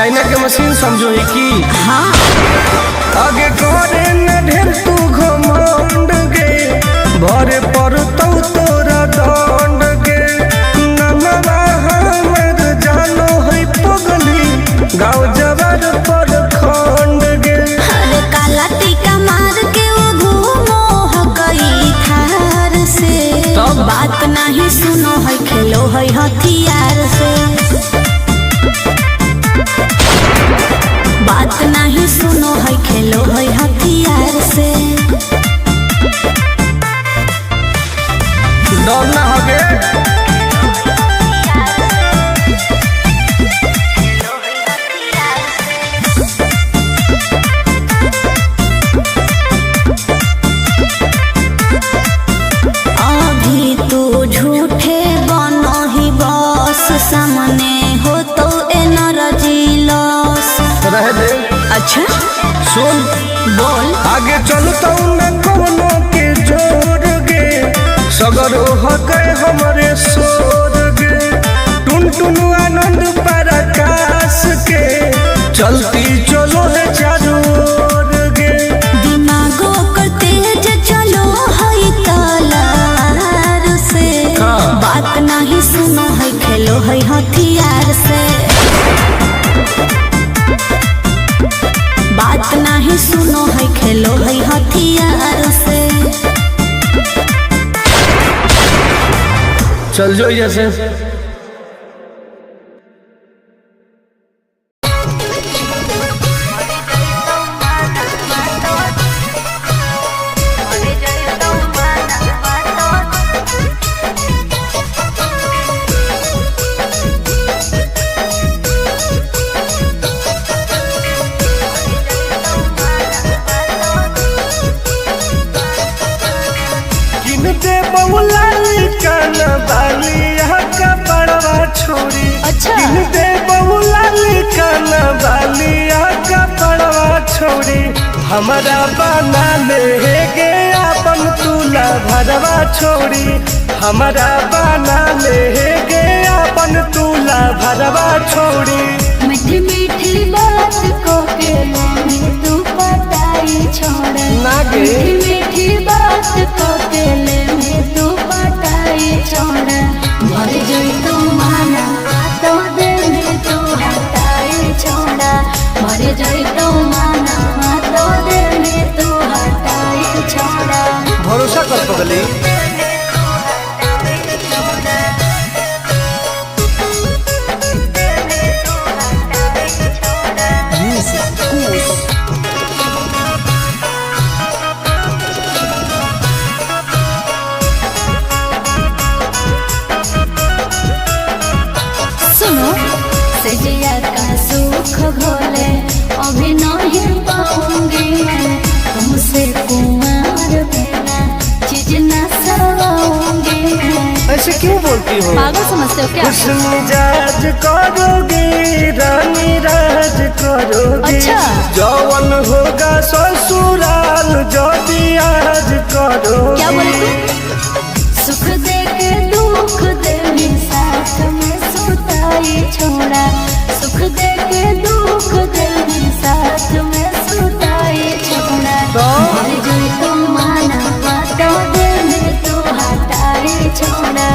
China के machine समझो है कि हाँ आगे करे न ढेर तू घमंड गे भरे पर तोरा दंड गे नमवा हमर जानो है पगली गाँव जवार पर खंड गे। अरे काला टीका मार के वो घूमो हकई थार से तब बात नहीं सुनो है खेलो है हथियार से बात नहीं सुनो है खेलो है हथियार से डर ना होगे अभी तू झूठे बनो ही बस सामने हो तो एनर्जी लॉस रह दे। अच्छा सुन बोल आगे चलता न कोनो के जोर गे सगर हके हमरे सोर गे टुन टुन आनंद पराकाश के चलती चलो है चारों ओर गे। दिमागो कर तेज चलो है तलार से हाँ। बात नहीं सुनो है खेलो है हथियार से बात नहीं सुनो है खेलो है हथियार से चल जो जैसे किनते बहुला कान बालिया का बड़वा छोड़ी अच्छा। किनते बहुला कान बालिया का बड़वा छोड़ी हमारा बना ले गे अपन तुला भरवा छोड़ी हमारा बना ले गे अपन तुला भरवा छोड़ी। मीठी मीठी बात को के ले तू पटाई छोड़ नागे। मीठी मीठी बात को के ले तू पटाई छोड़ मर जाई तू माना तो दे में तू हटाई छोड़ मर जाई तू माना तो दे में तू हटाई छोड़ भरोसा कर पगली सुनो सजिया का सुख भोले अभी नहीं पाऊंगी मैं तुमसे कुमार बिना चीज न सवाऊंगी मैं। ऐसे क्यों बोलती हो? पागल समझते हो क्या? खुश मिजाज करोगी रानी राज करोगी अच्छा। जौवन होगा ससुराल जो भी आज करोगी। क्या बोले तू? सुख दे के दुख दे साथ में सुताई छोड़ा सुख दे के दुख दे साथ में सुताई छोड़ा तो? मर जाई तू माना तो दे में तू हटाई छोड़ा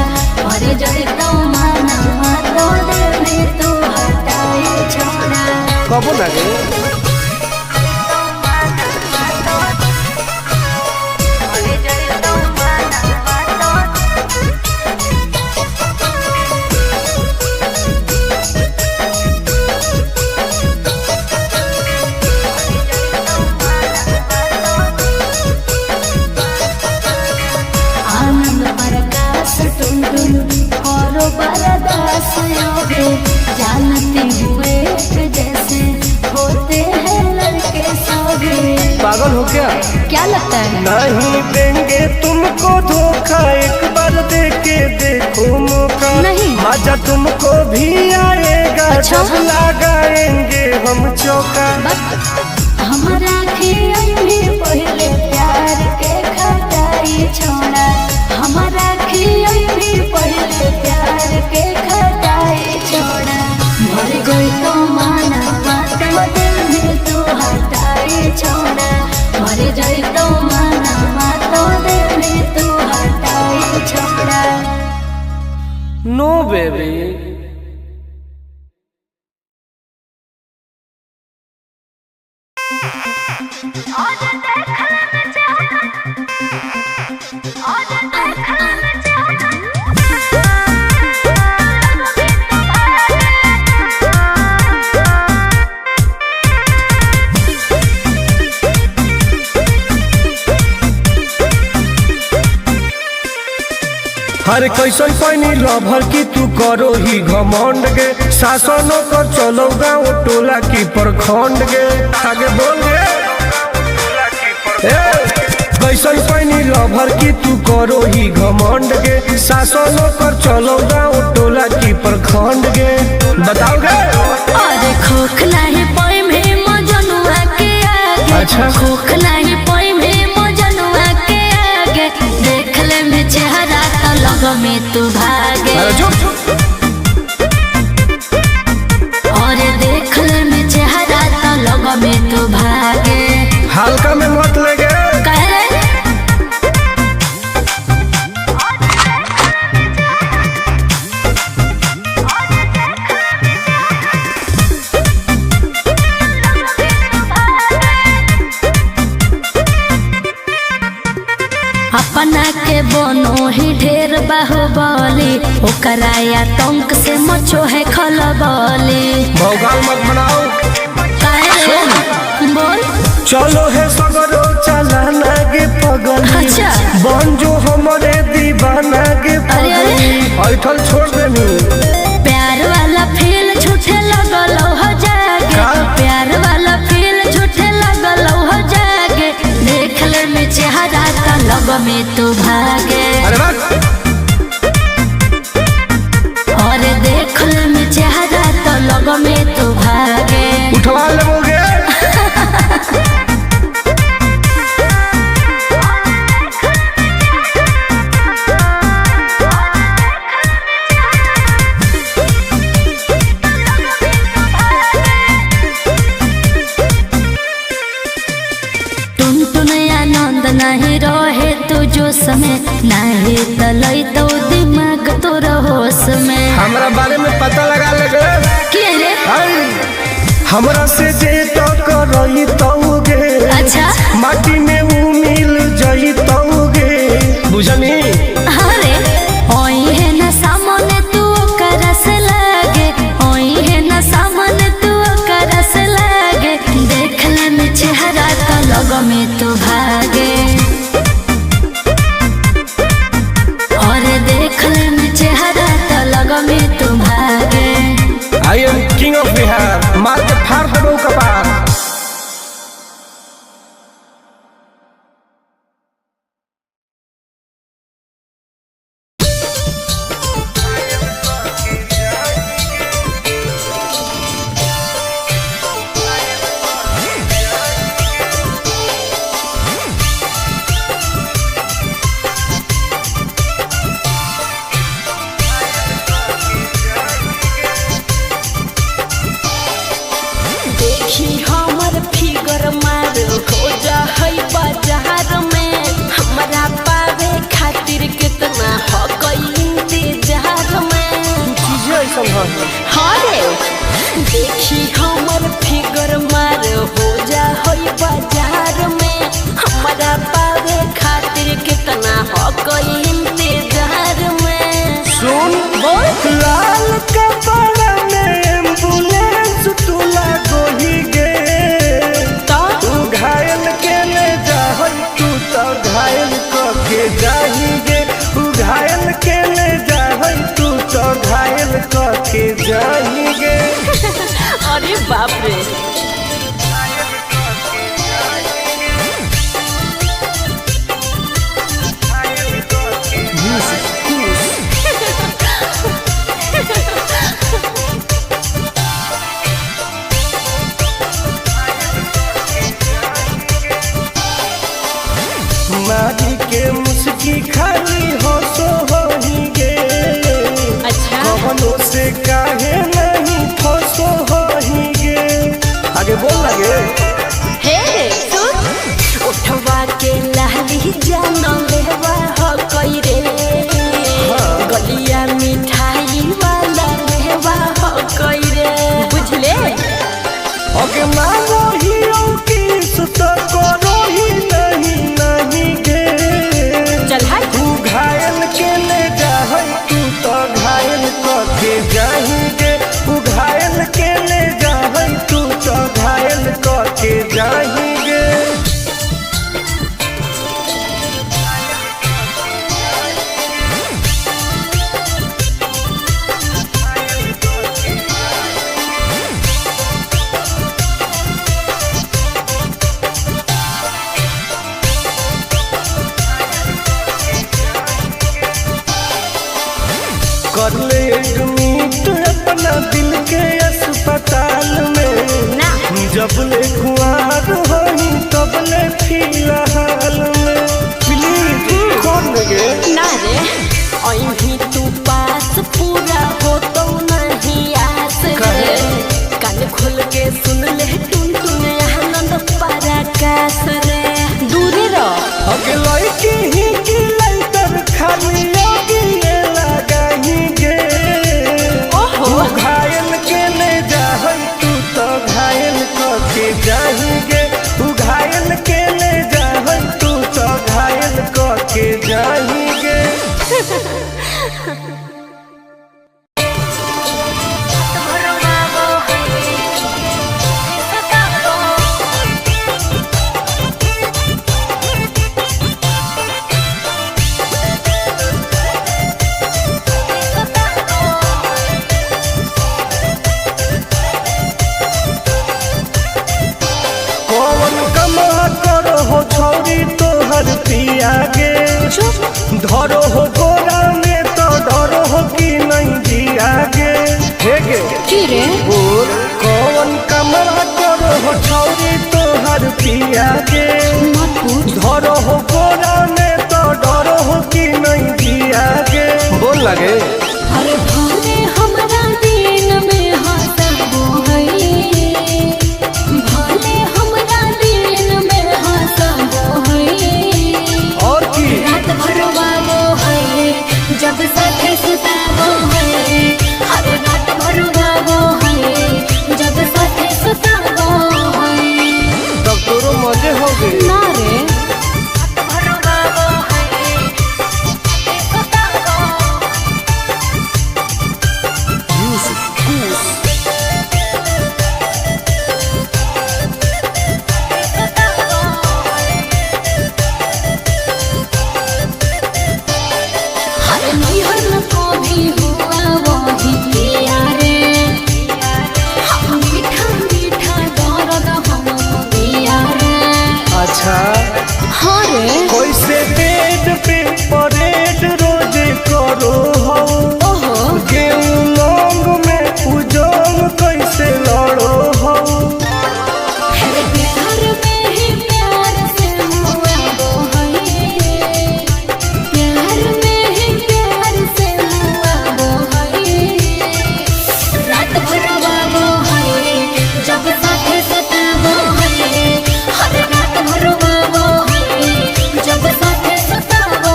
मर जाई तू माना तो दे में तू हटाई छोड़ा कबो ना गे आनंद प्रकाश टुन टुन करो बरदास योगे जानते हुए जैसे होते हैं लड़के सौगे। पागल हो क्या लगता है? नहीं देंगे तुमको धोखा एक बार दे के देखो मौका नहीं। मजा तुमको भी आएगा अच्छा। जब लगाएंगे हम चौका। हमारा भी पहले प्यार के खटाई छोड़ा हमारा भी पहले प्यार के खटाई छोड़ा मर गई तो माना बेबी। हर कैसन पैनी लभर की तू करो ही घमंड गे, शासनों कर चलो गाँव टोला की प्रखंड गे। आगे बोल गे। कैसन पैनी लभर की तू करो ही घमंड गे, शासनों कर चलो गाँव टोला की प्रखंड गे। बताओ गे। अरे खोखला है पोई में मजनुआ के आगे। अच्छा। खोखला है पोई में मजनुआ के आगे। देख ले में चेहरा तो लग में तू भागे। अरे चुप। और देख ले में चेहरा तो लग में तू भागे। हल्का में मत ले गे। कह रे अपना के बनो ही ढेर बाहुबली, ओकरा आतंक से मचो है खलबली। भौकाल मत बनाओ। बोल चलो है सगरो चलाना गे पगली। अच्छा। बन जो हमारे दीवाना गे अरे, अरे। पगली। ऐठल छोड़ देनी। प्यार वाला फील झूठे लगल हो जागे। का? प्यार वाला फील झूठे लगल हो जागे। देख ले में चेहरा तो लग में तू भागे। अरे बस। और देख ले में चेहरा तो लग में तू भागे। उठवा लेबोगे। टुन आनंद नहीं रहे तू जोश में, नहीं तलई तो दिमाग तोर होश में। हमरा बारे में पता लगा लेगे। के रे हमरा से जे तो करई तौगे। अच्छा। माटी में ऊ मिल जई तौगे। बुझनी। अरे ओई है ना सामने तू करस लागे। ओई है ना सामने तू करस लागे। देख ले में चेहरा तो लग में तू भागे। और देख ले में चेहरा तो लग में तू भागे। I am king of Bihar. मार के फाड़ देबो कपार। देखी हमर फिगर मार हो जा है बाजार में। हमरा पावे खातिर कितना हो गई इंतजार में। चीजें ऐसा है। हाँ रे देखी हमर फिगर मार हो जा है बाजार में। हमरा पावे खातिर कितना हो गई इंतजार में। सुन। बोल लाल कपड़ा में एम्बुलेंस तुला गोही गे। तो तू घायल के ले जाहई तू तो घायल के जाही गे। तू घायल के ले जाहई तू तो घायल के जाही गे। अरे बाप रे मारी के मुस्की खाली हो सो होही गे। अच्छा कवनो से काहे नहीं फसो होही गे। आगे बोल लगे। हे सुन उठवा के लहली जान लेवा हो कई रे। गलिया मिठाई वाला पिया गे धरो हो गोरा में तो डरो हो कि नहीं जिया गे हे गे की रे बोल कौन कमरा करो हो छौरी तोहर पिया गे मत पूछ धरो हो गोरा में तो डरो हो कि नहीं जिया गे बोल लगे अरे भाने हमरा दिन में हंसबो है भाने हमरा दिन में हंसबो है और की रात भर वालो है जब साथे सुताबो है हर रात भर वालो है जब साथे सुताबो है तब तोरो मजे हो गए ना रे रात भर वालो है सुताबो हर नैहर में कभी हुआ वही पिया रे हम मीठा मीठा दर्द हम पिया रे अच्छा हाँ रे कैसे बेड पे परेड रोज करो हो ओहो गेहूं लौंग में उजोंग कैसे लड़ो हो है प्यार में ही प्यार से हुआ वो है प्यार में ही प्यार से हुआ वो है रात भर वो है जब साथे सताबो है हर रात भर वो है जब साथे सताबो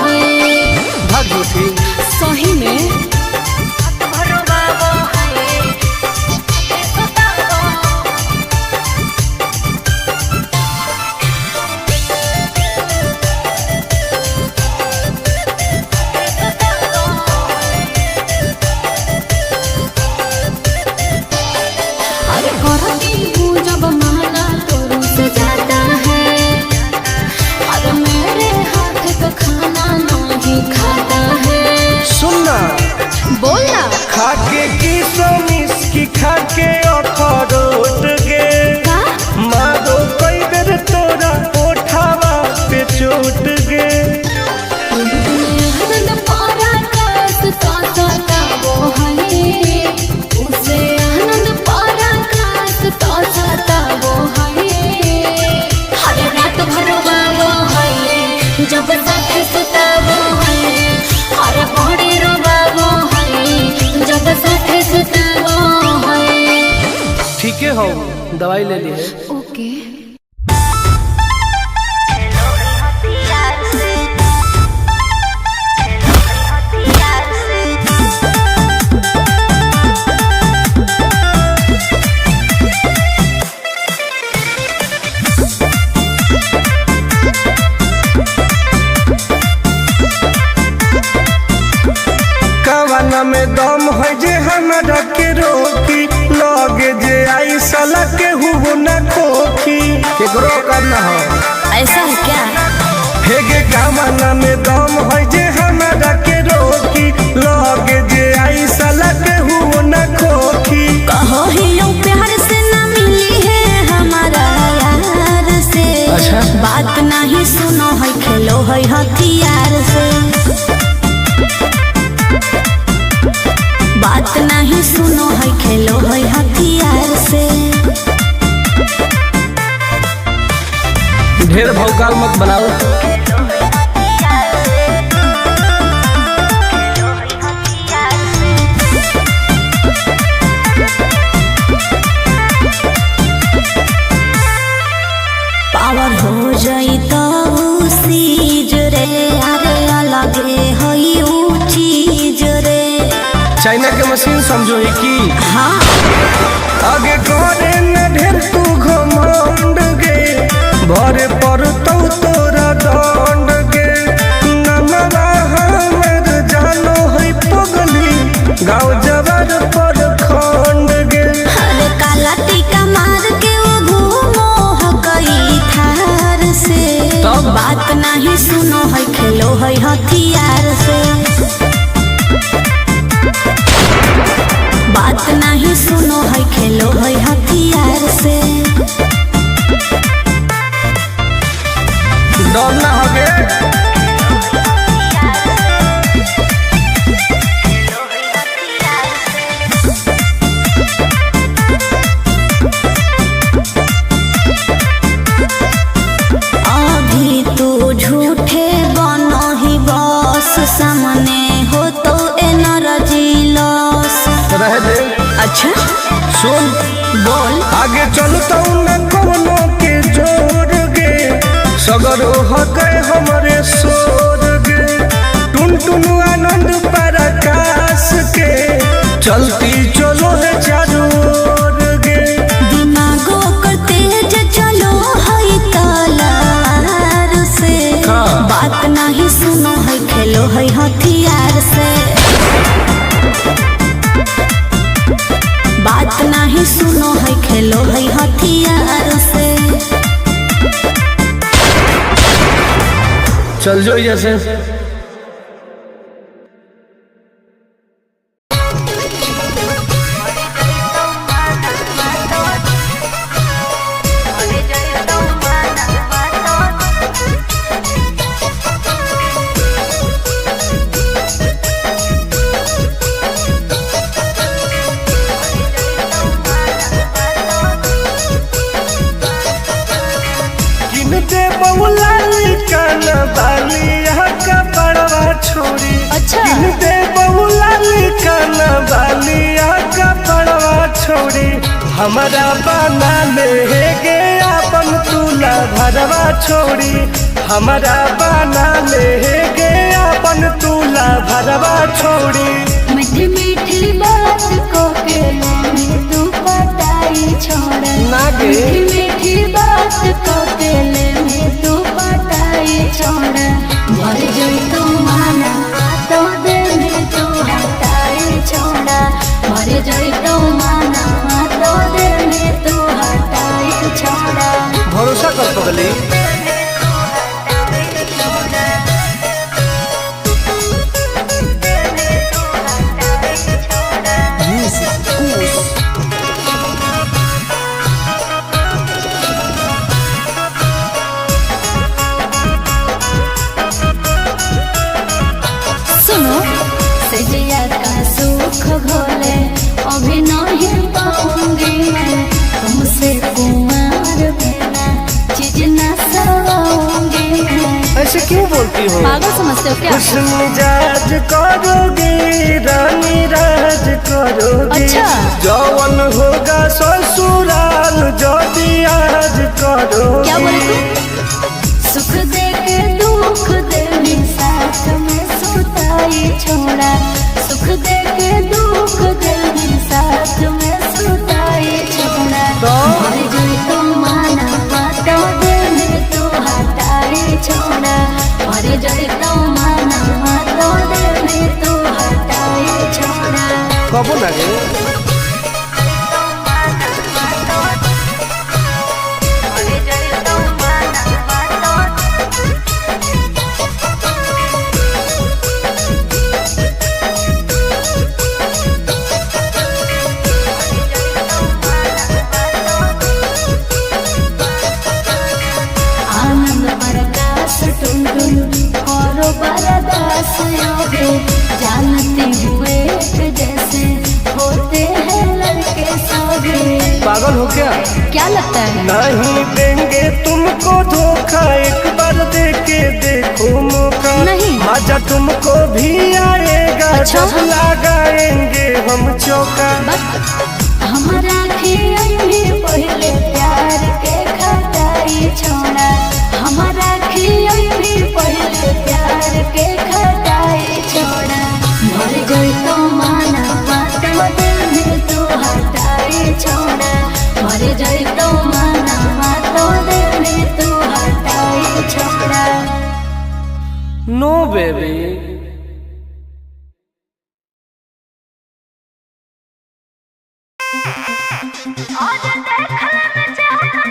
है भाग झूठी सही में रात भर वो है सताबो अरे करती हूँ जब माला तो रुस जाता है अरे मेरे हाथ का खाना नहीं खाता है सुनना बोलना खाके की सोमिस की खाके अखरोट गे का मारो कई बेर तोरा ओठावा पे चोट गे आनंद पारा कास का सता वो है उसे आनंद पारा कास का सता वो है हर रात भर वो है जब साथे सुता वो है हर बड़ी रोवा वो है जब साथे सुता वो है ठीक है हो दवाई ले लिए ओके कवाना में दम है जे हमरा के रोकी लगे जे आई साला के हुबो ना खोखी केकरो करना हो ऐसा है क्या हे गे कवाना में दम है जे हमरा के रोकी लगे जे आई साला के हुबो ना खोखी कहो ही यूं प्यार से ना मिली है हमारा यार से अच्छा। बात नहीं सुनो है खेलो है हथियार से बात नहीं सुनो है खेलो है हथियार से ढेर भौकाल मत बनाओ पावर हो जाई तो सीज रे अरे अलगे हई ऊ चीज रे चाइना के मशीन समझो ही की हाँ आगे करे न ढेर तू घमंड गे भरे पर तो तोरा दंड गे नमवा हमें बात नहीं सुनो है खेलो है हथियार से, बात नहीं सुनो है खेलो है हथियार से। डरना होगे अभी तू झूठे बनो ही बस, सामने हो तो एनर्जी लॉस। रह दे अच्छा सुन बोल। आगे चलता न कोनो के जोर गे, सगर हो गए हमारे सोर गे, टुन टुन आनंद पराकाश के चलती चलो है चारों ओर गे। दिमागो कर तेज चलो है तलवार से, बात नहीं सुनो है खेलो है हथियार से, बात नहीं सुनो है खेलो है हथियार से। चल जो जैसे छोड़ी। अच्छा दे बहुला काना बालिया का पड़वा छोड़ी, हमारा बना ले गे अपन तुला भरवा छोड़ी, हमारा बना ले गे अपन तुला भरवा छोड़ी। मीठी मीठी बात को के में तू पटाई छोड़, नागे मीठी मीठी बात को के में तू पटाई छोड़, मर जाई तू माना तो दे में तू हटाई छोड़ा, मर जाई तू माना तो दे में तू हटाई छोड़ा। भरोसा कर पगली घोले अभी नहीं पाऊंगी मैं, तुमसे कुमार बिना चीज न सवाऊंगी मैं। ऐसे क्यों बोलती हो? पागल समझते हो क्या? कुछ मिजाज करोगी रानी राज करोगी। अच्छा जौवन होगा ससुराल जो आज करोगी। क्या बोलती? सुख दे के दुख दे साथ में सुताई छोड़ा, सुख दे के दुख दे साथ में सुताई छोड़ा, मर जाई तो माना तो दे में तू हटाई छोड़ा, मर जाई तो माना तो दे में तू हटाई छोड़ा। कब लगे जानते हुए जैसे होते हैं लड़के सभी। पागल हो क्या? क्या लगता है? नहीं देंगे तुमको धोखा, एक बार दे के देखो मौका। नहीं मजा तुमको भी आएगा। अच्छा? जब लगाएंगे हम चौका। हमारा भी पहले प्यार के खटाई छोड़ा, हमारा भी पहले प्यार के खटाई छोड़ा, मर गई तो माना तो दिल में तू हटाई छोड़ा, मर गई तो माना तो दिल में तू हटाई छोड़ा। नो बेबी आज देखने में चाहता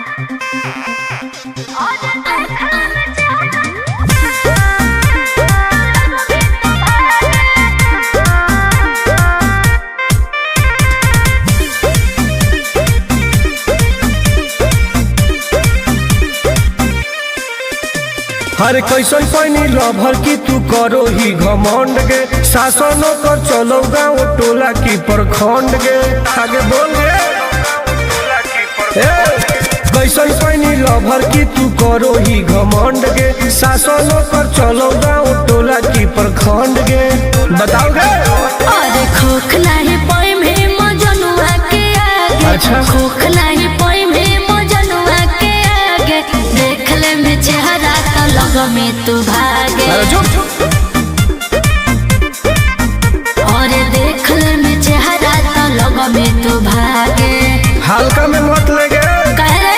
हर कैसन पैनी लभर की तू करो ही घमंड गे, शासनों कर चलो गाँव टोला की प्रखंड गे। आगे बोल गे कैसन पैनी लभर की तू करो ही घमंड गे, शासनों कर चलो गाँव टोला की प्रखंड गे। बताओ गे अरे खोखला ही पोई में मजनुआ के आगे, अच्छा खोखला ही पोई में मजनुआ के आगे, देख ले में चेहरा तो लग में तू भागे। अरे चुप और देख ले में चेहरा तो लग में तू भागे। हल्का में मत लगे कह रे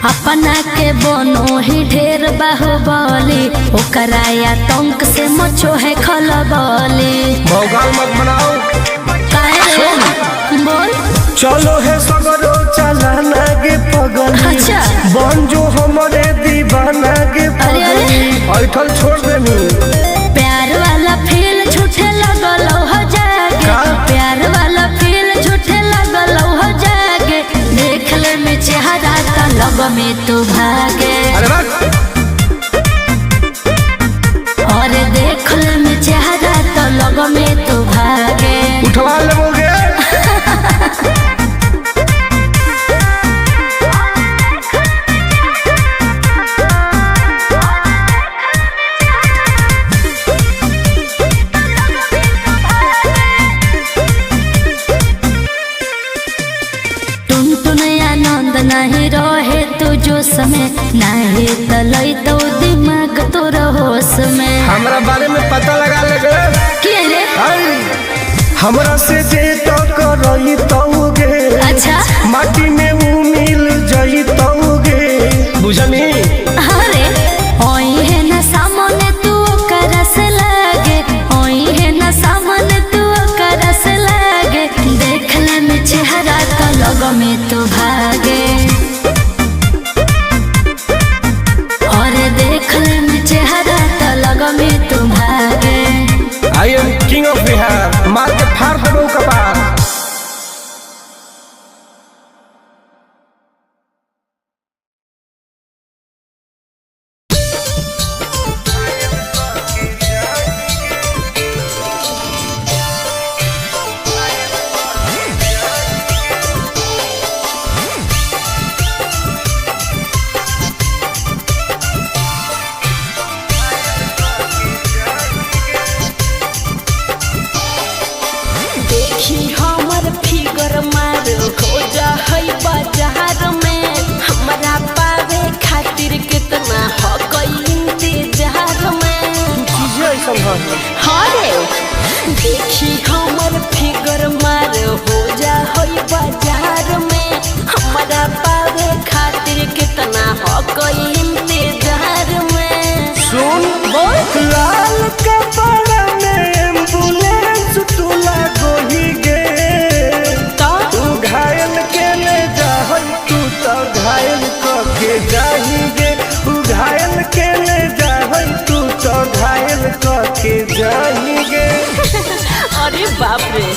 अपना के बनो ही ढेर बाहुबली, ओकरा या तंक से मचो है खलबली। भौकाल मत बनाओ बोल चलो है सगरो चलाना गे पगल, अच्छा बन जो हमारे दीवाना गे पगल। ऐठल छोड़ देनी प्यार वाला फील झूठे लगल हो जागे, प्यार वाला फील झूठे लगल हो जागे, देख ले में चेहरा तो लग में तू भागे। और देख ले में चेहरा तो लग में तू भागे। उठवा लोगे नहीं रहे तू जो समय नहीं तलई तो दिमाग तो होश में। हमरा बारे में पता लगा लगे के रे हमरा से जे तो करई तौगे, अच्छा माटी में वो मिल जई तौगे बुझनी। अरे ओई है ना सामने तू करस लागे, ओई है ना सामने तू करस लागे, देख ले में चेहरा तो लग में तू भागे। और देख ले में चेहरा तो लग में तू भागे। I am king of Bihar, मार के फाड़ देबो कपार। देखी हमर फिगर मार हो जा है बाजार में, हमरा पावे खातिर कितना हो गई इंतजार में। चीजें ऐसा हरे देखी हमर फिगर मार हो जा है बाजार में, हमरा पावे खातिर कितना हो गई इंतजार में। सुन बोल लाल कपड़ा में एम्बुलेंस तू लागो ही गे, तू घायल के ले जाहई तू तो घायल के जाही गे, तू घायल के ले जाहई तू तो घायल के जाही गे। अरे बाप रे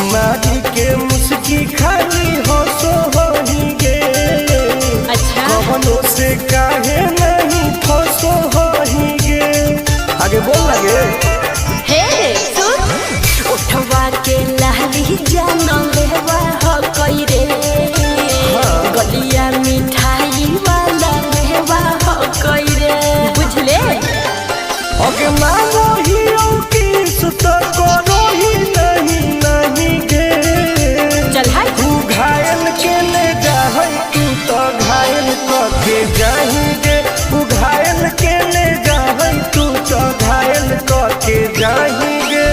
माटी के मुस्की खाली हो सो होही गे, अच्छा कवनो से काहे नहीं फसो होही गे। आगे बोल लगे हे सुन उठवा के लहली जानो लेवा हो कोई रे, गलिया मिठाई वाला लेवा हो कोई रे, बुझले। ओके मानो ही किस तो करो ही नहीं गे, चल हाय तू घायल के ले जाहई तू तो घायल के जाही गे, तू घायल के ले जाहई तू तो घायल के जाही गे।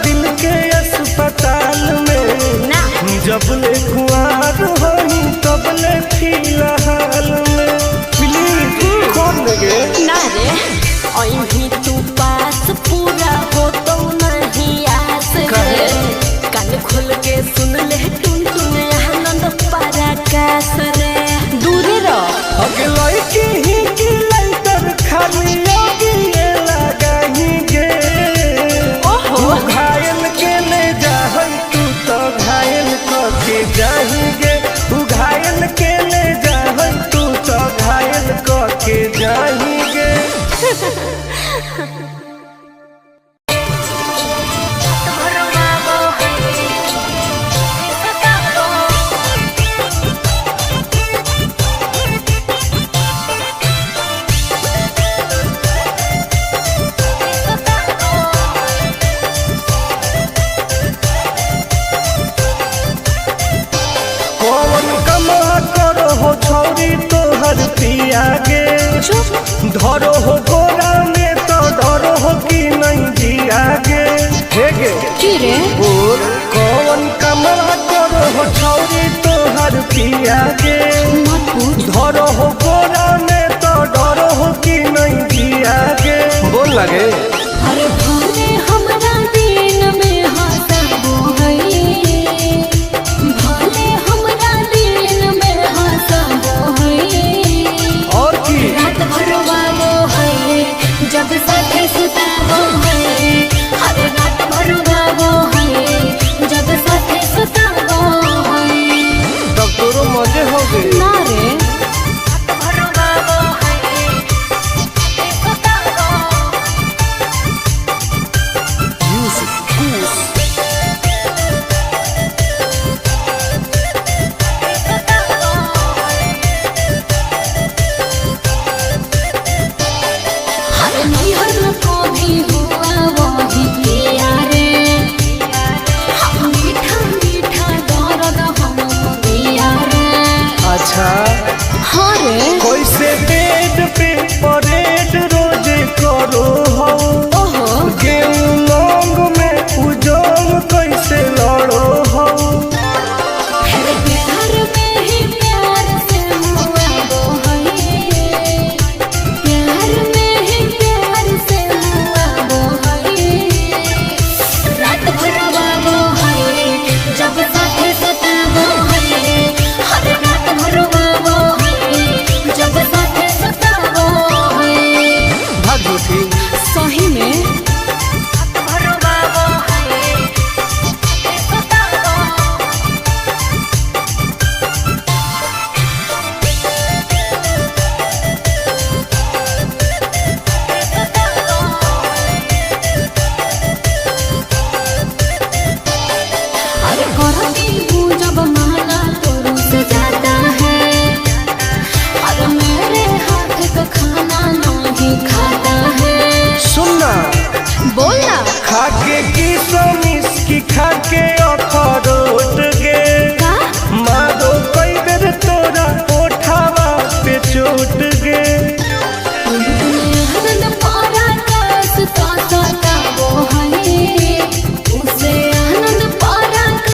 दिल के अस्पताल में ना जब ले कुआर होई तब ले फिलहाल में प्लीज कौन लगे ना रे ओही तू पास पूरा हो तो नहीं आस रे कान खोल के सुन ले टुन टुन आनंद पराकाश रे दूर रह अगलाई की ही की लाइटर खाली योगी लगाही गे ओहो घायल के ले जाहई तू तो घायल के जाही गे तू घायल के ले जाहई तू तो घायल के जाही गे कौन कमा करो हो छौरी तोहर पिया गे धरो हो गोरा में तो डरो हो कि नहीं जिया गे हे गे की रे और कौन कमा करो हो छौरी तोहर पिया गे मत पूछ धरो हो गोरा में तो डरो हो कि नहीं जिया गे बोल लगे अरे